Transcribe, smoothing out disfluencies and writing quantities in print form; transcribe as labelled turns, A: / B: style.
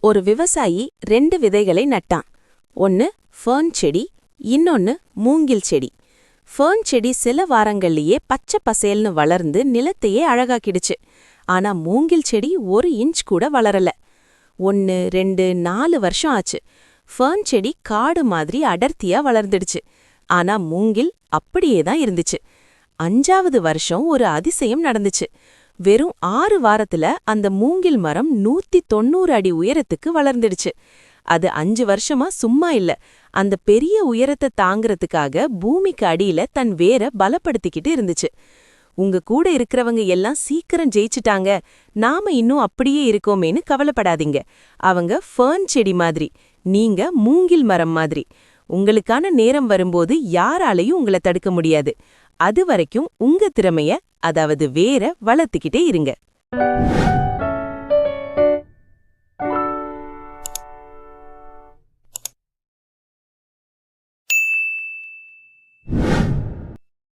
A: ஒரு விவசாயி 2 விதைகளை நட்டான். ஒன்னு ஃபர்ன் செடி, இன்னொன்னு மூங்கில் செடி. ஃபர்ன் செடி சில வாரங்கள்லயே பச்சை பசேல்னு வளர்ந்து நிலத்தையே அழகாக்கிடுச்சு. ஆனா மூங்கில் செடி 1 இன்ச் கூட வளரல. 1, 2, 4 வருஷம் ஆச்சு. ஃபர்ன் செடி காடு மாதிரி அடர்த்தியா வளர்ந்துடுச்சு. ஆனா மூங்கில் அப்படியே தான் இருந்துச்சு. 5வது வருஷம் ஒரு அதிசயம் நடந்துச்சு. வெறும் 6 வாரத்துல அந்த மூங்கில் மரம் 190 அடி உயரத்துக்கு வளர்ந்துடுச்சு. அது 5 வருஷமா சும்மா இல்ல, அந்த பெரிய உயரத்தை தாங்கிறதுக்காக பூமிக்கு அடியில தன் வேர பலப்படுத்திக்கிட்டு இருந்துச்சு. உங்க கூட இருக்கிறவங்க எல்லாம் சீக்கிரம் ஜெயிச்சிட்டாங்க, நாம இன்னும் அப்படியே இருக்கோமேன்னு கவலைப்படாதீங்க. அவங்க ஃபர்ன் செடி மாதிரி, நீங்க மூங்கில் மரம் மாதிரி. உங்களுக்கான நேரம் வரும்போது யாராலையும் உங்களை தடுக்க முடியாது. அது வரைக்கும் உங்க திறமைய, அதாவது வேர வளர்த்துக்கிட்டே இருங்க.